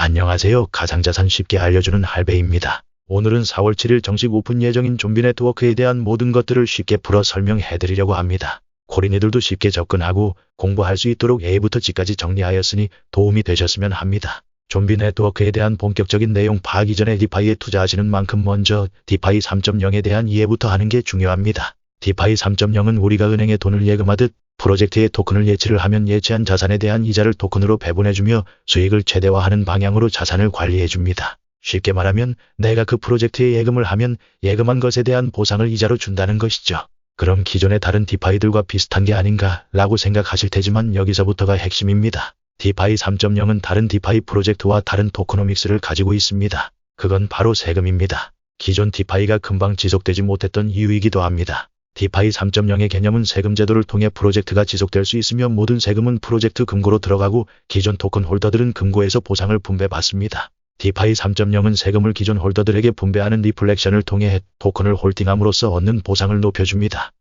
안녕하세요. 가상자산 쉽게 알려주는 할배입니다. 오늘은 4월 7일 정식 오픈 예정인 좀비 네트워크에 대한 모든 것들을 쉽게 풀어 설명해드리려고 합니다. 코린이들도 쉽게 접근하고 공부할 수 있도록 A부터 G까지 정리하였으니 도움이 되셨으면 합니다. 좀비 네트워크에 대한 본격적인 내용 파악 이전에 디파이에 투자하시는 만큼 먼저 디파이 3.0에 대한 이해부터 하는 게 중요합니다. 디파이 3.0은 우리가 은행에 돈을 예금하듯 프로젝트에 토큰을 예치를 하면 예치한 자산에 대한 이자를 토큰으로 배분해주며 수익을 최대화하는 방향으로 자산을 관리해줍니다. 쉽게 말하면 내가 그 프로젝트에 예금을 하면 예금한 것에 대한 보상을 이자로 준다는 것이죠. 그럼 기존의 다른 디파이들과 비슷한 게 아닌가 라고 생각하실 테지만 여기서부터가 핵심입니다. 디파이 3.0은 다른 디파이 프로젝트와 다른 토크노믹스를 가지고 있습니다. 그건 바로 세금입니다. 기존 디파이가 금방 지속되지 못했던 이유이기도 합니다. 디파이 3.0의 개념은 세금 제도를 통해 프로젝트가 지속될 수 있으며 모든 세금은 프로젝트 금고로 들어가고 기존 토큰 홀더들은 금고에서 보상을 분배받습니다. 디파이 3.0은 세금을 기존 홀더들에게 분배하는 리플렉션을 통해 토큰을 홀딩함으로써 얻는 보상을 높여줍니다.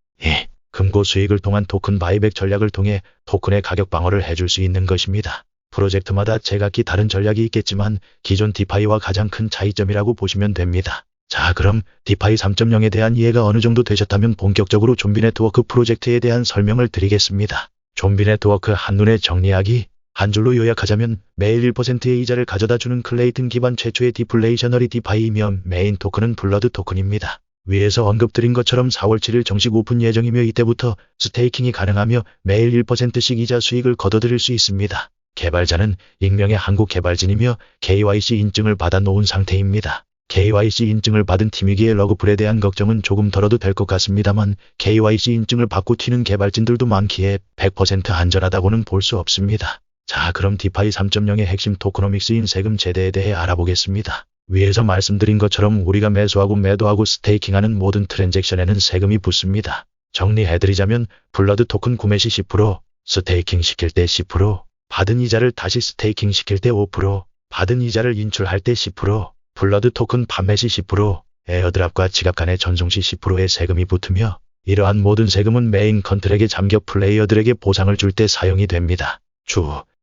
금고 수익을 통한 토큰 바이백 전략을 통해 토큰의 가격 방어를 해줄 수 있는 것입니다. 프로젝트마다 제각기 다른 전략이 있겠지만 기존 디파이와 가장 큰 차이점이라고 보시면 됩니다. 자, 그럼 디파이 3.0에 대한 이해가 어느 정도 되셨다면 본격적으로 좀비 네트워크 프로젝트에 대한 설명을 드리겠습니다. 좀비 네트워크 한눈에 정리하기, 한 줄로 요약하자면 매일 1%의 이자를 가져다주는 클레이튼 기반 최초의 디플레이셔너리 디파이이며 메인 토큰은 블러드 토큰입니다. 위에서 언급드린 것처럼 4월 7일 정식 오픈 예정이며 이때부터 스테이킹이 가능하며 매일 1%씩 이자 수익을 거둬들일 수 있습니다. 개발자는 익명의 한국 개발진이며 KYC 인증을 받아 놓은 상태입니다. KYC 인증을 받은 팀이기에 러그풀에 대한 걱정은 조금 덜어도 될 것 같습니다만 KYC 인증을 받고 튀는 개발진들도 많기에 100% 안전하다고는 볼 수 없습니다. 자, 그럼 디파이 3.0의 핵심 토크노믹스인 세금 제대에 대해 알아보겠습니다. 위에서 말씀드린 것처럼 우리가 매수하고 매도하고 스테이킹하는 모든 트랜잭션에는 세금이 붙습니다. 정리해드리자면 블러드 토큰 구매 시 10%, 스테이킹 시킬 때 10%, 받은 이자를 다시 스테이킹 시킬 때 5%, 받은 이자를 인출할 때 10%, 블러드 토큰 판매 시 10%, 에어드랍과 지갑 간의 전송 시 10%의 세금이 붙으며 이러한 모든 세금은 메인 컨트랙에 잠겨 플레이어들에게 보상을 줄 때 사용이 됩니다.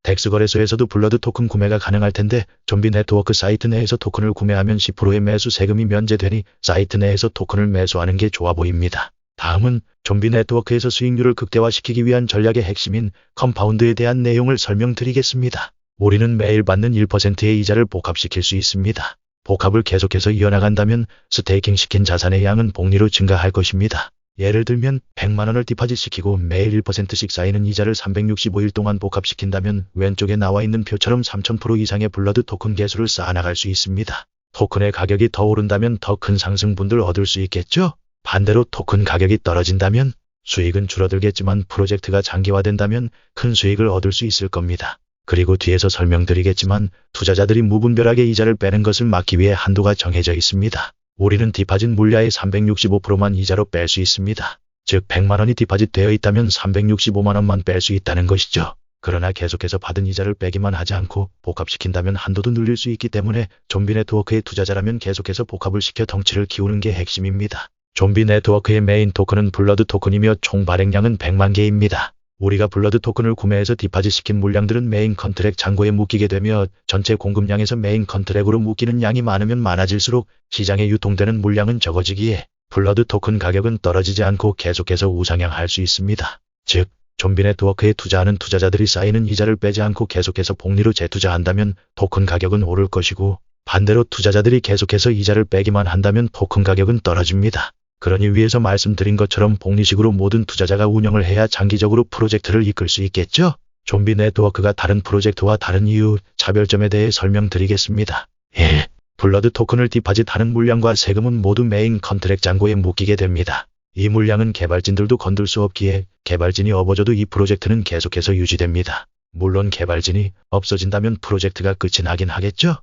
덱스 거래소에서도 블러드 토큰 구매가 가능할 텐데 좀비 네트워크 사이트 내에서 토큰을 구매하면 10%의 매수 세금이 면제되니 사이트 내에서 토큰을 매수하는 게 좋아 보입니다. 다음은 좀비 네트워크에서 수익률을 극대화시키기 위한 전략의 핵심인 컴파운드에 대한 내용을 설명드리겠습니다. 우리는 매일 받는 1%의 이자를 복합시킬 수 있습니다. 복합을 계속해서 이어나간다면 스테이킹 시킨 자산의 양은 복리로 증가할 것입니다. 예를 들면 100만원을 디파짓 시키고 매일 1%씩 쌓이는 이자를 365일 동안 복합시킨다면 왼쪽에 나와 있는 표처럼 3000% 이상의 블러드 토큰 개수를 쌓아나갈 수 있습니다. 토큰의 가격이 더 오른다면 더 큰 상승분들 얻을 수 있겠죠? 반대로 토큰 가격이 떨어진다면 수익은 줄어들겠지만 프로젝트가 장기화된다면 큰 수익을 얻을 수 있을 겁니다. 그리고 뒤에서 설명드리겠지만 투자자들이 무분별하게 이자를 빼는 것을 막기 위해 한도가 정해져 있습니다. 우리는 디파짓 물량의 365%만 이자로 뺄 수 있습니다. 즉 100만원이 디파짓 되어 있다면 365만원만 뺄 수 있다는 것이죠. 그러나 계속해서 받은 이자를 빼기만 하지 않고 복합시킨다면 한도도 늘릴 수 있기 때문에 좀비 네트워크의 투자자라면 계속해서 복합을 시켜 덩치를 키우는 게 핵심입니다. 좀비 네트워크의 메인 토큰은 블러드 토큰이며 총 발행량은 100만 개입니다. 우리가 블러드 토큰을 구매해서 디파짓 시킨 물량들은 메인 컨트랙 잔고에 묶이게 되며 전체 공급량에서 메인 컨트랙으로 묶이는 양이 많으면 많아질수록 시장에 유통되는 물량은 적어지기에 블러드 토큰 가격은 떨어지지 않고 계속해서 우상향할 수 있습니다. 즉, 좀비 네트워크에 투자하는 투자자들이 쌓이는 이자를 빼지 않고 계속해서 복리로 재투자한다면 토큰 가격은 오를 것이고 반대로 투자자들이 계속해서 이자를 빼기만 한다면 토큰 가격은 떨어집니다. 그러니 위에서 말씀드린 것처럼 복리식으로 모든 투자자가 운영을 해야 장기적으로 프로젝트를 이끌 수 있겠죠? 좀비 네트워크가 다른 프로젝트와 다른 이유, 차별점에 대해 설명드리겠습니다. 1. 블러드 토큰을 디파짓하는 물량과 세금은 모두 메인 컨트랙 잔고에 묶이게 됩니다. 이 물량은 개발진들도 건들 수 없기에 개발진이 업어줘도 이 프로젝트는 계속해서 유지됩니다. 물론 개발진이 없어진다면 프로젝트가 끝이 나긴 하겠죠?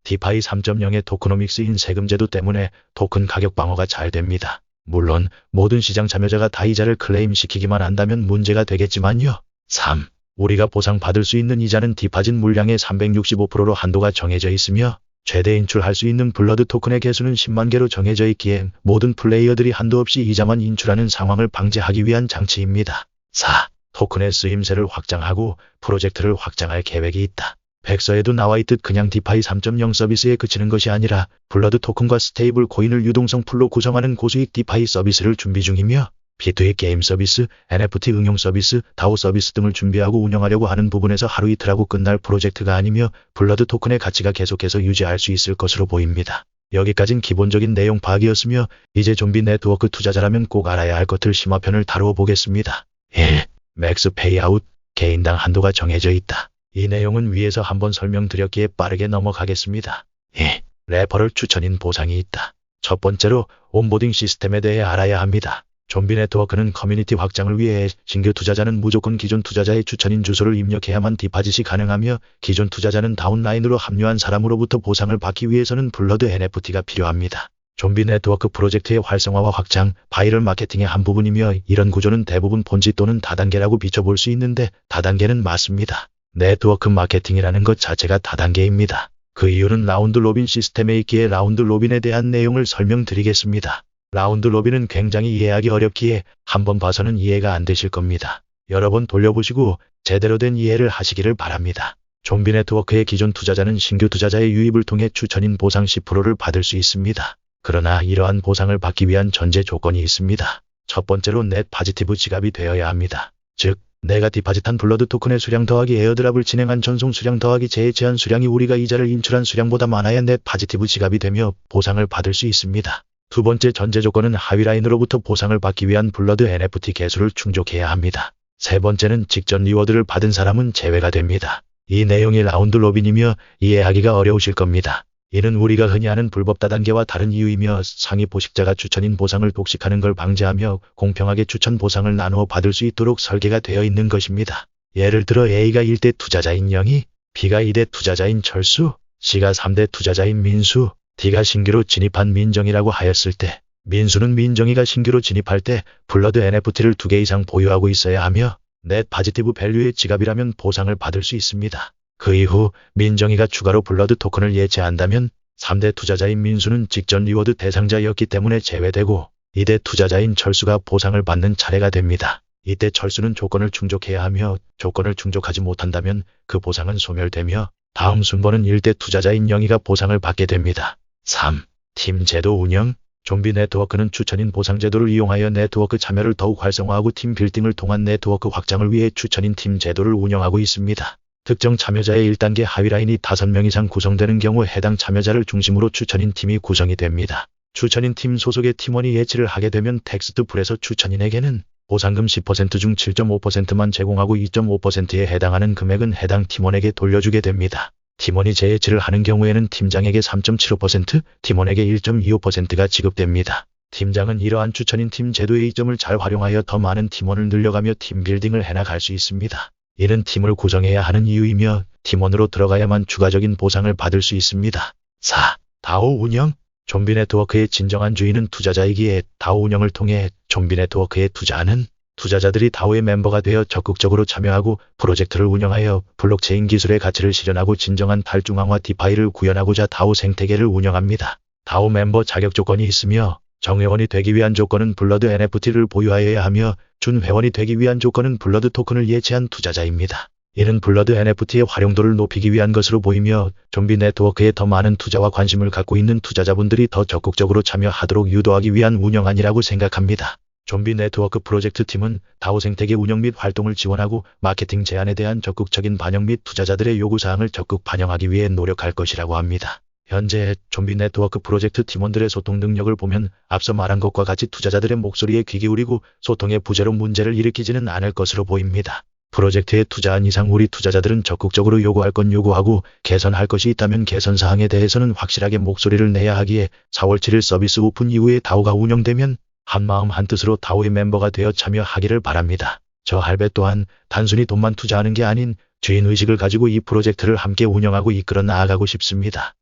디파이 3.0의 토크노믹스인 세금 제도 때문에 토큰 가격 방어가 잘 됩니다. 물론 모든 시장 참여자가 다 이자를 클레임 시키기만 한다면 문제가 되겠지만요. 3. 우리가 보상받을 수 있는 이자는 디파짓 물량의 365%로 한도가 정해져 있으며 최대 인출할 수 있는 블러드 토큰의 개수는 10만 개로 정해져 있기에 모든 플레이어들이 한도 없이 이자만 인출하는 상황을 방지하기 위한 장치입니다. 4. 토큰의 쓰임새를 확장하고 프로젝트를 확장할 계획이 있다. 백서에도 나와 있듯 그냥 디파이 3.0 서비스에 그치는 것이 아니라 블러드 토큰과 스테이블 코인을 유동성 풀로 구성하는 고수익 디파이 서비스를 준비 중이며 B2B 게임 서비스, NFT 응용 서비스, 다오 서비스 등을 준비하고 운영하려고 하는 부분에서 하루 이틀하고 끝날 프로젝트가 아니며 블러드 토큰의 가치가 계속해서 유지할 수 있을 것으로 보입니다. 여기까진 기본적인 내용 파악이었으며 이제 좀비 네트워크 투자자라면 꼭 알아야 할 것들 심화편을 다루어 보겠습니다. 1. 맥스 페이아웃, 개인당 한도가 정해져 있다. 이 내용은 위에서 한번 설명드렸기에 빠르게 넘어가겠습니다. 2. 레퍼럴 추천인 보상이 있다. 첫 번째로 온보딩 시스템에 대해 알아야 합니다. 좀비 네트워크는 커뮤니티 확장을 위해 신규 투자자는 무조건 기존 투자자의 추천인 주소를 입력해야만 디파짓이 가능하며 기존 투자자는 다운라인으로 합류한 사람으로부터 보상을 받기 위해서는 블러드 NFT가 필요합니다. 좀비 네트워크 프로젝트의 활성화와 확장, 바이럴 마케팅의 한 부분이며 이런 구조는 대부분 폰지 또는 다단계라고 비춰볼 수 있는데 다단계는 맞습니다. 네트워크 마케팅이라는 것 자체가 다단계입니다. 그 이유는 라운드 로빈 시스템에 있기에 라운드 로빈에 대한 내용을 설명드리겠습니다. 라운드 로빈은 굉장히 이해하기 어렵기에 한번 봐서는 이해가 안 되실 겁니다. 여러 번 돌려보시고 제대로 된 이해를 하시기를 바랍니다. 좀비 네트워크의 기존 투자자는 신규 투자자의 유입을 통해 추천인 보상 10%를 받을 수 있습니다. 그러나 이러한 보상을 받기 위한 전제 조건이 있습니다. 첫 번째로 넷 파지티브 지갑이 되어야 합니다. 즉, 내가 디파짓한 블러드 토큰의 수량 더하기 에어드랍을 진행한 전송 수량 더하기 재해체한 수량이 우리가 이자를 인출한 수량보다 많아야 넷 파지티브 지갑이 되며 보상을 받을 수 있습니다. 두 번째 전제 조건은 하위 라인으로부터 보상을 받기 위한 블러드 NFT 개수를 충족해야 합니다. 세 번째는 직전 리워드를 받은 사람은 제외가 됩니다. 이 내용이 라운드 로빈이며 이해하기가 어려우실 겁니다. 이는 우리가 흔히 아는 불법 다단계와 다른 이유이며 상위 포식자가 추천인 보상을 독식하는 걸 방지하며 공평하게 추천 보상을 나누어 받을 수 있도록 설계가 되어 있는 것입니다. 예를 들어 A가 1대 투자자인 영희, B가 2대 투자자인 철수, C가 3대 투자자인 민수, D가 신규로 진입한 민정이라고 하였을 때 민수는 민정이가 신규로 진입할 때 블러드 NFT를 2개 이상 보유하고 있어야 하며 넷 파지티브 밸류의 지갑이라면 보상을 받을 수 있습니다. 그 이후 민정이가 추가로 블러드 토큰을 예치한다면 3대 투자자인 민수는 직전 리워드 대상자였기 때문에 제외되고 2대 투자자인 철수가 보상을 받는 차례가 됩니다. 이때 철수는 조건을 충족해야 하며 조건을 충족하지 못한다면 그 보상은 소멸되며 다음 순번은 1대 투자자인 영희가 보상을 받게 됩니다. 3. 팀 제도 운영. 좀비 네트워크는 추천인 보상 제도를 이용하여 네트워크 참여를 더욱 활성화하고 팀 빌딩을 통한 네트워크 확장을 위해 추천인 팀 제도를 운영하고 있습니다. 특정 참여자의 1단계 하위 라인이 5명 이상 구성되는 경우 해당 참여자를 중심으로 추천인 팀이 구성이 됩니다. 추천인 팀 소속의 팀원이 예치를 하게 되면 텍스트 풀에서 추천인에게는 보상금 10% 중 7.5%만 제공하고 2.5%에 해당하는 금액은 해당 팀원에게 돌려주게 됩니다. 팀원이 재예치를 하는 경우에는 팀장에게 3.75%, 팀원에게 1.25%가 지급됩니다. 팀장은 이러한 추천인 팀 제도의 이점을 잘 활용하여 더 많은 팀원을 늘려가며 팀빌딩을 해나갈 수 있습니다. 이는 팀을 구성해야 하는 이유이며 팀원으로 들어가야만 추가적인 보상을 받을 수 있습니다. 4. 다오 운영. 좀비 네트워크의 진정한 주인은 투자자이기에 다오 운영을 통해 좀비 네트워크에 투자하는 투자자들이 다오의 멤버가 되어 적극적으로 참여하고 프로젝트를 운영하여 블록체인 기술의 가치를 실현하고 진정한 탈중앙화 디파이를 구현하고자 다오 생태계를 운영합니다. 다오 멤버 자격 조건이 있으며 정회원이 되기 위한 조건은 블러드 NFT를 보유하여야 하며 준회원이 되기 위한 조건은 블러드 토큰을 예치한 투자자입니다. 이는 블러드 NFT의 활용도를 높이기 위한 것으로 보이며 좀비 네트워크에 더 많은 투자와 관심을 갖고 있는 투자자분들이 더 적극적으로 참여하도록 유도하기 위한 운영안이라고 생각합니다. 좀비 네트워크 프로젝트 팀은 다오 생태계 운영 및 활동을 지원하고 마케팅 제안에 대한 적극적인 반영 및 투자자들의 요구사항을 적극 반영하기 위해 노력할 것이라고 합니다. 현재 좀비 네트워크 프로젝트 팀원들의 소통 능력을 보면 앞서 말한 것과 같이 투자자들의 목소리에 귀 기울이고 소통의 부재로 문제를 일으키지는 않을 것으로 보입니다. 프로젝트에 투자한 이상 우리 투자자들은 적극적으로 요구할 건 요구하고 개선할 것이 있다면 개선 사항에 대해서는 확실하게 목소리를 내야 하기에 4월 7일 서비스 오픈 이후에 다오가 운영되면 한마음 한뜻으로 다오의 멤버가 되어 참여하기를 바랍니다. 저 할배 또한 단순히 돈만 투자하는 게 아닌 주인의식을 가지고 이 프로젝트를 함께 운영하고 이끌어 나아가고 싶습니다.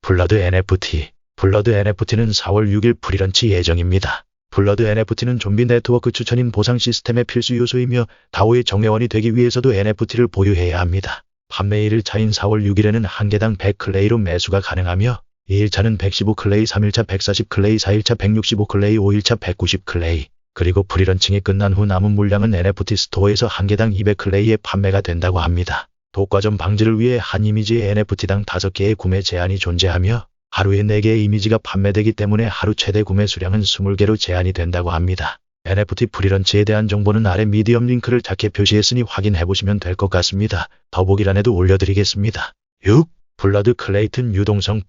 블러드 NFT. 블러드 NFT는 4월 6일 프리런치 예정입니다. 블러드 NFT는 좀비 네트워크 추천인 보상 시스템의 필수 요소이며 다오의 정회원이 되기 위해서도 NFT를 보유해야 합니다. 판매 1일차인 4월 6일에는 한 개당 100클레이로 매수가 가능하며 2일차는 115클레이, 3일차 140클레이, 4일차 165클레이, 5일차 190클레이, 그리고 프리런칭이 끝난 후 남은 물량은 NFT 스토어에서 한 개당 200클레이에 판매가 된다고 합니다. 독과점 방지를 위해 한 이미지의 NFT당 5개의 구매 제한이 존재하며 하루에 4개의 이미지가 판매되기 때문에 하루 최대 구매 수량은 20개로 제한이 된다고 합니다. NFT 프리런치에 대한 정보는 아래 미디엄 링크를 작게 표시했으니 확인해보시면 될 것 같습니다. 더보기란에도 올려드리겠습니다. 6. 블러드 클레이튼 유동성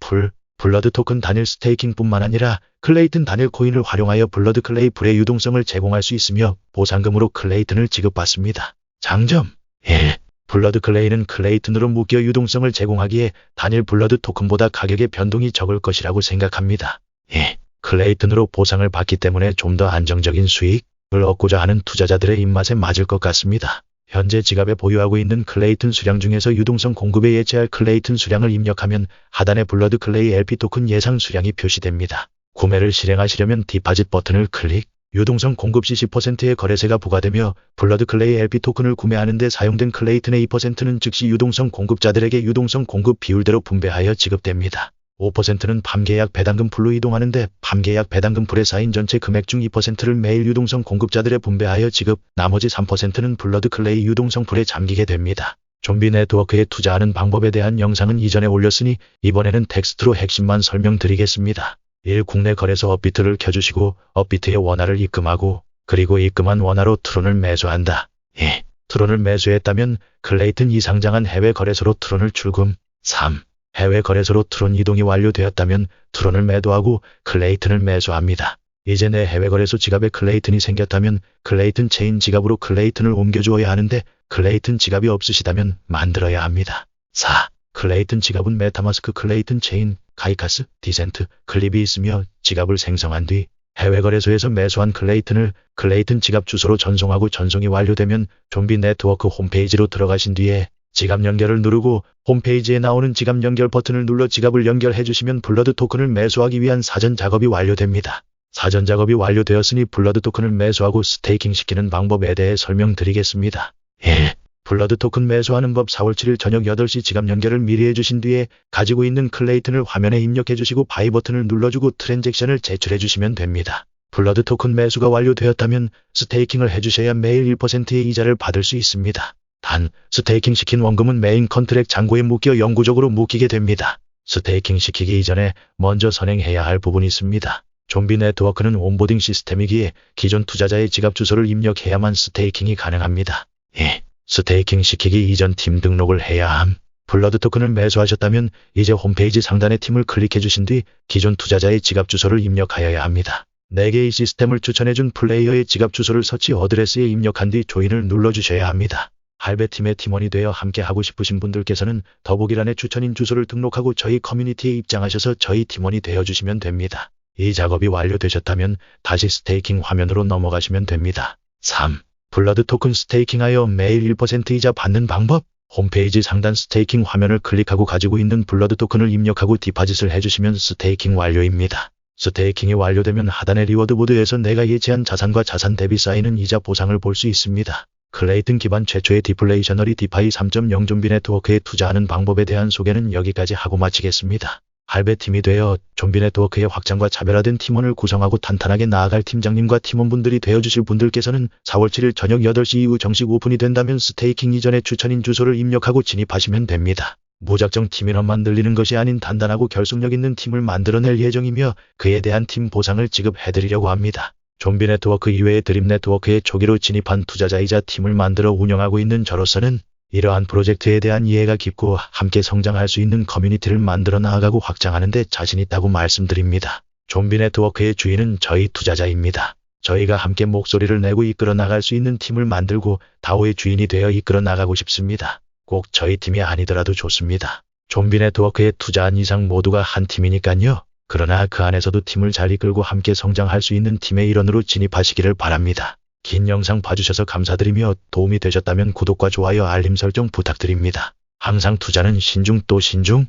블러드 토큰 단일 스테이킹뿐만 아니라 클레이튼 단일 코인을 활용하여 블러드 클레이 풀의 유동성을 제공할 수 있으며 보상금으로 클레이튼을 지급받습니다. 장점 1. 블러드 클레이는 클레이튼으로 묶여 유동성을 제공하기에 단일 블러드 토큰보다 가격의 변동이 적을 것이라고 생각합니다. 2. 클레이튼으로 보상을 받기 때문에 좀 더 안정적인 수익을 얻고자 하는 투자자들의 입맛에 맞을 것 같습니다. 현재 지갑에 보유하고 있는 클레이튼 수량 중에서 유동성 공급에 예치할 클레이튼 수량을 입력하면 하단에 블러드 클레이 LP 토큰 예상 수량이 표시됩니다. 구매를 실행하시려면 디파짓 버튼을 클릭, 유동성 공급 시 10%의 거래세가 부과되며 블러드 클레이 LP 토큰을 구매하는 데 사용된 클레이튼의 2%는 즉시 유동성 공급자들에게 유동성 공급 비율대로 분배하여 지급됩니다. 5%는 팜계약 배당금 풀로 이동하는데 팜계약 배당금 풀에 쌓인 전체 금액 중 2%를 매일 유동성 공급자들에 분배하여 지급, 나머지 3%는 블러드 클레이 유동성 풀에 잠기게 됩니다. 좀비 네트워크에 투자하는 방법에 대한 영상은 이전에 올렸으니 이번에는 텍스트로 핵심만 설명드리겠습니다. 1. 국내 거래소 업비트를 켜주시고 업비트에 원화를 입금하고 그리고 입금한 원화로 트론을 매수한다. 2. 트론을 매수했다면 클레이튼 이상장한 해외 거래소로 트론을 출금. 3. 해외 거래소로 트론 이동이 완료되었다면 트론을 매도하고 클레이튼을 매수합니다. 이제 내 해외 거래소 지갑에 클레이튼이 생겼다면 클레이튼 체인 지갑으로 클레이튼을 옮겨주어야 하는데 클레이튼 지갑이 없으시다면 만들어야 합니다. 4. 클레이튼 지갑은 메타마스크 클레이튼 체인, 가이카스, 디센트, 클립이 있으며 지갑을 생성한 뒤 해외 거래소에서 매수한 클레이튼을 클레이튼 지갑 주소로 전송하고 전송이 완료되면 좀비 네트워크 홈페이지로 들어가신 뒤에 지갑 연결을 누르고 홈페이지에 나오는 지갑 연결 버튼을 눌러 지갑을 연결해 주시면 블러드 토큰을 매수하기 위한 사전 작업이 완료됩니다. 사전 작업이 완료되었으니 블러드 토큰을 매수하고 스테이킹 시키는 방법에 대해 설명드리겠습니다. 1. 블러드 토큰 매수하는 법 4월 7일 저녁 8시 지갑 연결을 미리 해주신 뒤에 가지고 있는 클레이튼을 화면에 입력해 주시고 바이 버튼을 눌러주고 트랜잭션을 제출해 주시면 됩니다. 블러드 토큰 매수가 완료되었다면 스테이킹을 해주셔야 매일 1%의 이자를 받을 수 있습니다. 단, 스테이킹 시킨 원금은 메인 컨트랙 잔고에 묶여 영구적으로 묶이게 됩니다. 스테이킹 시키기 이전에 먼저 선행해야 할 부분이 있습니다. 좀비 네트워크는 온보딩 시스템이기에 기존 투자자의 지갑 주소를 입력해야만 스테이킹이 가능합니다. 2. 스테이킹 시키기 이전 팀 등록을 해야 함. 블러드 토큰을 매수하셨다면 이제 홈페이지 상단의 팀을 클릭해 주신 뒤 기존 투자자의 지갑 주소를 입력하여야 합니다. 4개의 시스템을 추천해준 플레이어의 지갑 주소를 서치 어드레스에 입력한 뒤 조인을 눌러주셔야 합니다. 할배팀의 팀원이 되어 함께 하고 싶으신 분들께서는 더보기란에 추천인 주소를 등록하고 저희 커뮤니티에 입장하셔서 저희 팀원이 되어주시면 됩니다. 이 작업이 완료되셨다면 다시 스테이킹 화면으로 넘어가시면 됩니다. 3. 블러드 토큰 스테이킹하여 매일 1% 이자 받는 방법. 홈페이지 상단 스테이킹 화면을 클릭하고 가지고 있는 블러드 토큰을 입력하고 디파짓을 해주시면 스테이킹 완료입니다. 스테이킹이 완료되면 하단의 리워드 보드에서 내가 예치한 자산과 자산 대비 쌓이는 이자 보상을 볼 수 있습니다. 클레이튼 기반 최초의 디플레이셔너리 디파이 3.0 좀비 네트워크에 투자하는 방법에 대한 소개는 여기까지 하고 마치겠습니다. 할배팀이 되어 좀비 네트워크의 확장과 차별화된 팀원을 구성하고 탄탄하게 나아갈 팀장님과 팀원분들이 되어주실 분들께서는 4월 7일 저녁 8시 이후 정식 오픈이 된다면 스테이킹 이전에 추천인 주소를 입력하고 진입하시면 됩니다. 무작정 팀인원만 늘리는 것이 아닌 단단하고 결속력 있는 팀을 만들어낼 예정이며 그에 대한 팀 보상을 지급해드리려고 합니다. 좀비 네트워크 이외의 드림 네트워크에 초기로 진입한 투자자이자 팀을 만들어 운영하고 있는 저로서는 이러한 프로젝트에 대한 이해가 깊고 함께 성장할 수 있는 커뮤니티를 만들어 나아가고 확장하는 데 자신 있다고 말씀드립니다. 좀비 네트워크의 주인은 저희 투자자입니다. 저희가 함께 목소리를 내고 이끌어 나갈 수 있는 팀을 만들고 다오의 주인이 되어 이끌어 나가고 싶습니다. 꼭 저희 팀이 아니더라도 좋습니다. 좀비 네트워크에 투자한 이상 모두가 한 팀이니까요. 그러나 그 안에서도 팀을 잘 이끌고 함께 성장할 수 있는 팀의 일원으로 진입하시기를 바랍니다. 긴 영상 봐주셔서 감사드리며 도움이 되셨다면 구독과 좋아요 알림 설정 부탁드립니다. 항상 투자는 신중 또 신중.